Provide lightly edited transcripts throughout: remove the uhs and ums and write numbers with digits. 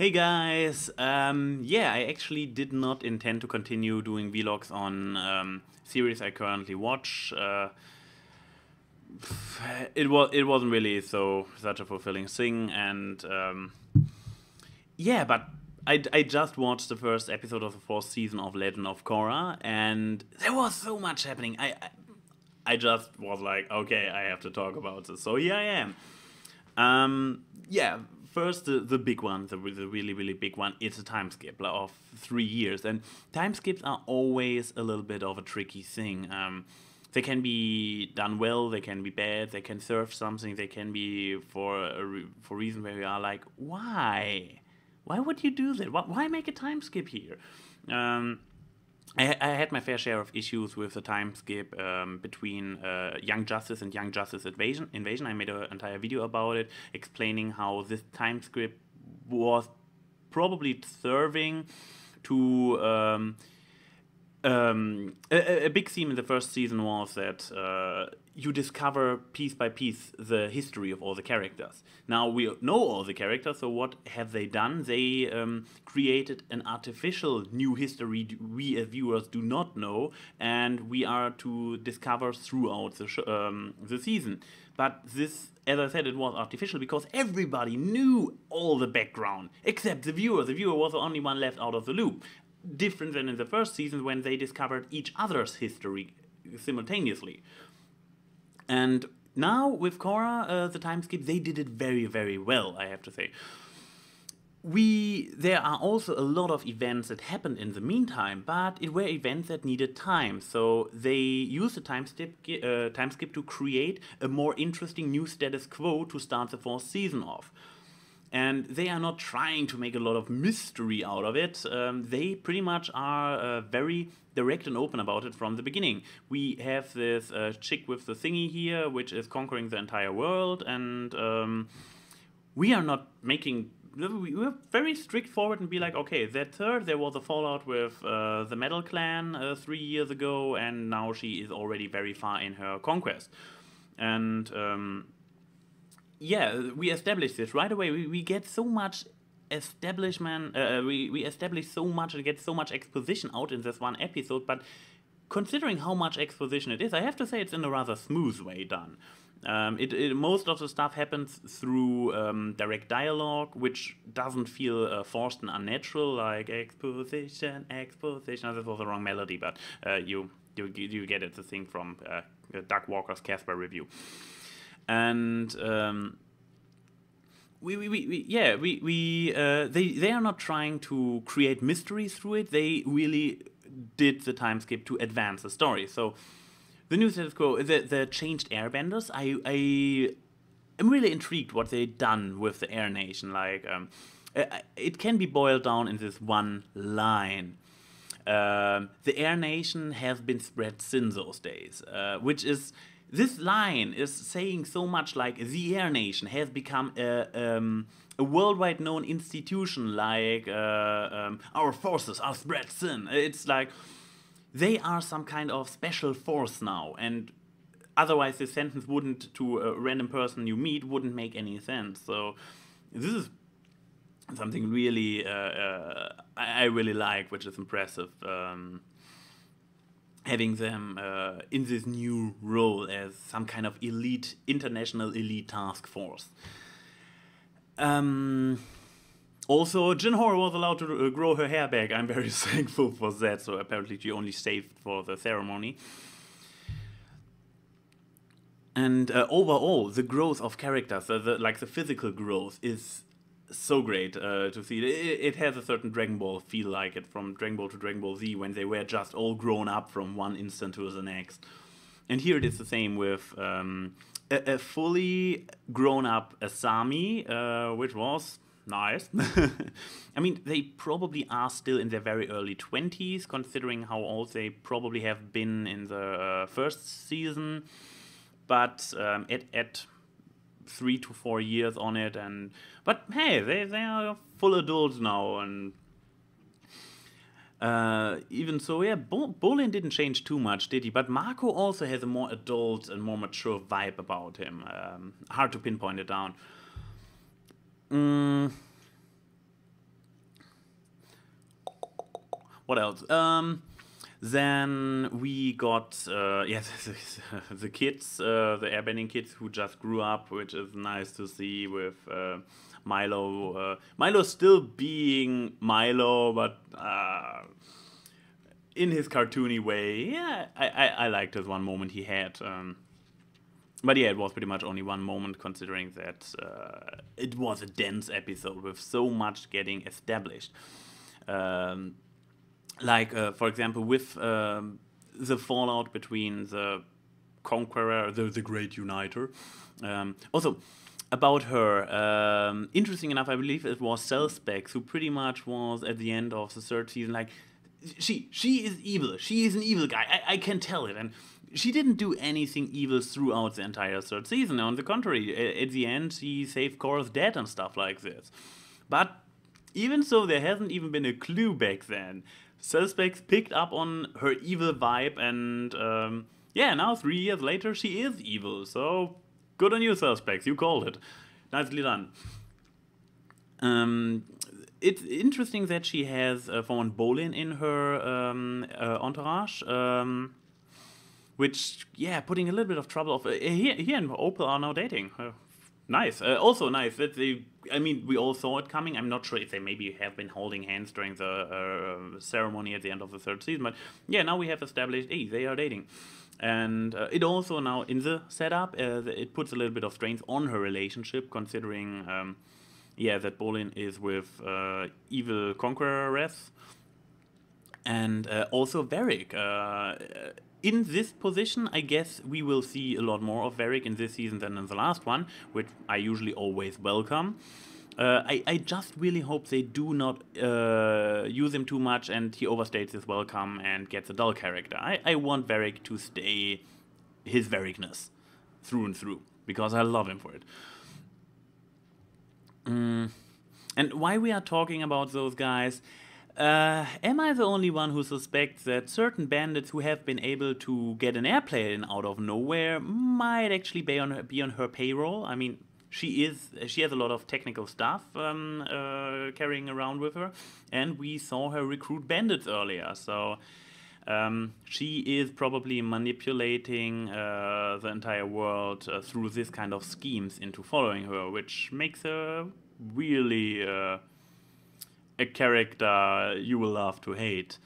Hey guys, yeah, I actually did not intend to continue doing vlogs on series I currently watch. It wasn't really such a fulfilling thing, and yeah, but I just watched the first episode of the fourth season of Legend of Korra, and there was so much happening. I just was like, okay, I have to talk about this. So here I am. Yeah, first the big one, the really, really big one, it's a time skip of 3 years. And time skips are always a little bit of a tricky thing. They can be done well, they can be bad, they can serve something, they can be for a reason where we are like, why? Why would you do that? Why make a time skip here? I had my fair share of issues with the time skip between Young Justice and Young Justice Invasion. I made an entire video about it, explaining how this time skip was probably serving to a big theme in the first season was that you discover piece by piece the history of all the characters. Now we know all the characters, so what have they done? They created an artificial new history we as viewers do not know, and we are to discover throughout the season. But this, as I said, it was artificial because everybody knew all the background except the viewer. The viewer was the only one left out of the loop. Different than in the first season when they discovered each other's history simultaneously. And now with Korra, the time skip, they did it very, very well, I have to say. There are also a lot of events that happened in the meantime, but it were events that needed time. So they used the time skip to create a more interesting new status quo to start the fourth season off. And they are not trying to make a lot of mystery out of it. They pretty much are very direct and open about it from the beginning. We have this chick with the thingy here, which is conquering the entire world, and we are not making... We're very straightforward and be like, okay, there was a fallout with the Metal Clan 3 years ago, and now she is already very far in her conquest. And... yeah, we established this right away. We get so much establishment. We establish so much and get so much exposition out in this one episode. But considering how much exposition it is, I have to say it's in a rather smooth way done. Most of the stuff happens through direct dialogue, which doesn't feel forced and unnatural, like exposition. Oh, this was the wrong melody, but you get it. The thing from Doug Walker's Casper review. And they are not trying to create mystery through it. They really did the time skip to advance the story. So the new status quo, the changed airbenders. I am really intrigued what they've done with the Air Nation. Like it can be boiled down in this one line. The Air Nation has been spread since those days, which is... This line is saying so much like the Air Nation has become a worldwide known institution, like our forces are spread thin. It's like they are some kind of special force now, and otherwise this sentence wouldn't, to a random person you meet, wouldn't make any sense. So this is something really I really like, which is impressive. Having them in this new role as some kind of international elite task force. Also, Jinhor was allowed to grow her hair back. I'm very thankful for that. So apparently she only shaved for the ceremony. And overall, the growth of characters, the physical growth, is so great to see. It has a certain Dragon Ball feel, like it from Dragon Ball to Dragon Ball Z, when they were just all grown up from one instant to the next. And here it is the same with a fully grown up Asami, which was nice. I mean, they probably are still in their very early 20s, considering how old they probably have been in the first season. But at 3 to 4 years on it, but hey, they are full adults now, and even so, yeah, Bolin didn't change too much, did he? But Marco also has a more adult and more mature vibe about him. Hard to pinpoint it down. what else? Then we got the kids, the airbending kids who just grew up, which is nice to see with Milo. Milo still being Milo, but in his cartoony way. Yeah, I liked this one moment he had. But yeah, it was pretty much only one moment, considering that it was a dense episode with so much getting established. For example, with the fallout between the Conqueror, the Great Uniter. Also, about her, interesting enough, I believe it was Cellspecs who pretty much was at the end of the third season like, she is evil. She is an evil guy. I can tell it. And she didn't do anything evil throughout the entire third season. On the contrary, at the end, she saved Korra's dad and stuff like this. But even so, there hasn't even been a clue back then. Cellspecs picked up on her evil vibe, and now 3 years later, she is evil. So good on you, Cellspecs. You called it. Nicely done. It's interesting that she has found Bolin in her entourage, which, putting a little bit of trouble off. He and Opal are now dating. Nice. Also nice that we all saw it coming. I'm not sure if they maybe have been holding hands during the ceremony at the end of the third season, but now we have established, hey, they are dating. And it also now, in the setup, it puts a little bit of strains on her relationship, considering, that Bolin is with evil Conqueroress. And also Varric. In this position, I guess we will see a lot more of Varric in this season than in the last one, which I usually always welcome. I just really hope they do not use him too much and he overstates his welcome and gets a dull character. I want Varric to stay his Varricness through and through, because I love him for it. And why we are talking about those guys... am I the only one who suspects that certain bandits who have been able to get an airplane out of nowhere might actually be on her payroll? I mean, she has a lot of technical stuff carrying around with her, and we saw her recruit bandits earlier, so she is probably manipulating the entire world through this kind of schemes into following her, which makes her really... a character you will love to hate.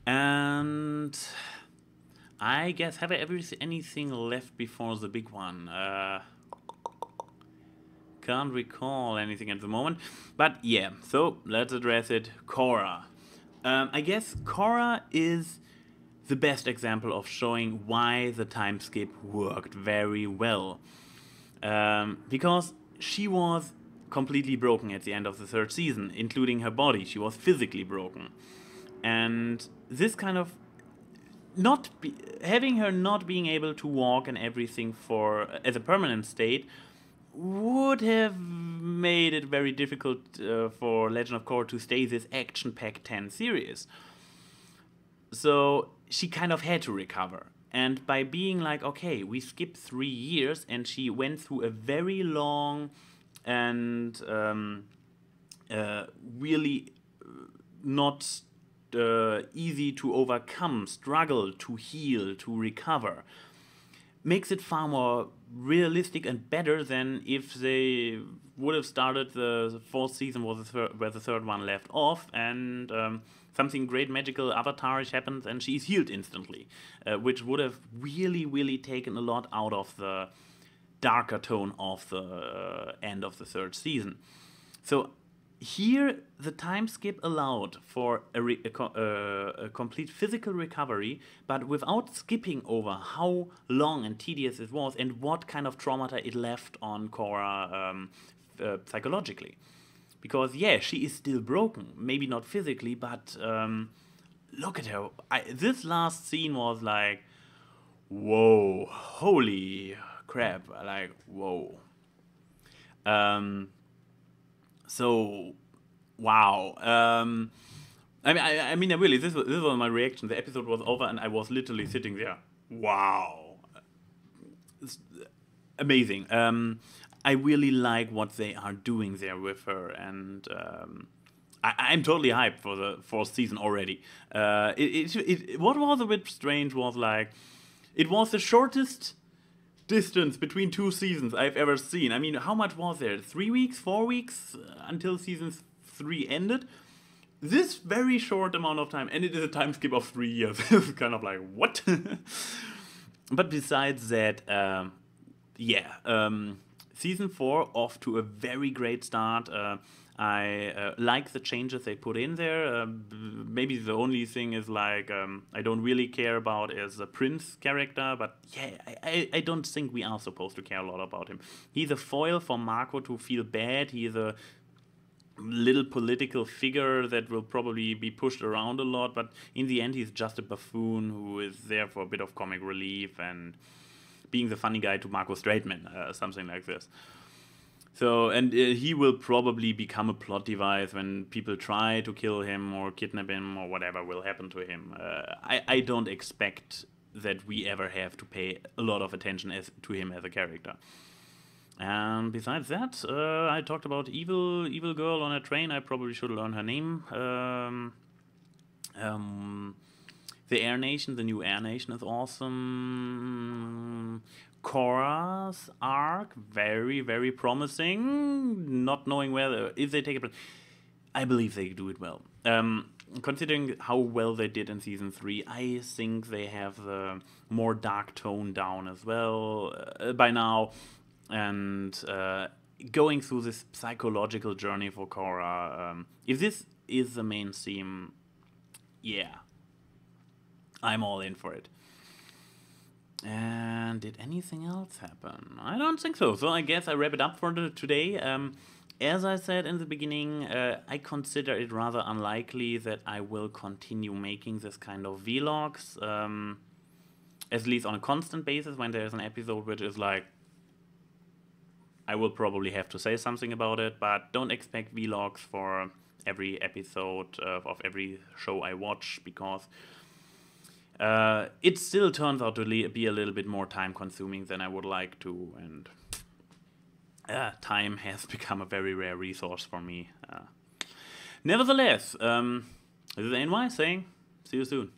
And I guess, have I ever seen anything left before the big one? Can't recall anything at the moment. But yeah, so let's address it. Korra. I guess Korra is the best example of showing why the time skip worked very well. Because she was completely broken at the end of the third season, including her body. She was physically broken. And this kind of having her not being able to walk and everything as a permanent state would have made it very difficult for Legend of Korra to stay this action-packed 10 series. So she kind of had to recover. And by being like, okay, we skipped 3 years and she went through a very long and really not easy to overcome struggle to heal, to recover, makes it far more realistic and better than if they would have started the fourth season where the third one left off, and something great magical avatarish happens and she's healed instantly, which would have really, really taken a lot out of the darker tone of the end of the third season. So here the time skip allowed for a complete physical recovery, but without skipping over how long and tedious it was and what kind of traumata it left on Korra psychologically. Because she is still broken, maybe not physically, but look at her. This last scene was like, whoa, holy crap, like, whoa. So, wow. I mean, really, this was my reaction. The episode was over, and I was literally sitting there. Wow, it's amazing. I really like what they are doing there with her, and I'm totally hyped for the fourth season already. What was a bit strange was like, it was the shortest distance between two seasons I've ever seen. I mean, how much was there? 3 weeks, 4 weeks until season 3 ended? This very short amount of time, and it is a time skip of 3 years. It's kind of like, what? But besides that, season 4 off to a very great start. I like the changes they put in there. Maybe the only thing is like I don't really care about is the Prince character, but yeah, I don't think we are supposed to care a lot about him. He's a foil for Marco to feel bad. He's a little political figure that will probably be pushed around a lot, but in the end he's just a buffoon who is there for a bit of comic relief and being the funny guy to Marco Straightman, something like this. So, and he will probably become a plot device when people try to kill him or kidnap him or whatever will happen to him. I don't expect that we ever have to pay a lot of attention to him as a character. And besides that, I talked about evil girl on a train. I probably should learn her name. The Air Nation, the new Air Nation is awesome. Korra's arc, very, very promising. Not knowing whether, if they take it, I believe they do it well. Considering how well they did in season 3, I think they have the more dark tone down as well by now. And going through this psychological journey for Korra, if this is the main theme, yeah, I'm all in for it. And did anything else happen? I don't think so. So I guess I wrap it up for today. As I said in the beginning, I consider it rather unlikely that I will continue making this kind of vlogs, at least on a constant basis when there's an episode which is like, I will probably have to say something about it, but don't expect vlogs for every episode of every show I watch, because it still turns out to be a little bit more time consuming than I would like to, and time has become a very rare resource for me. Nevertheless, this is AnY saying, see you soon.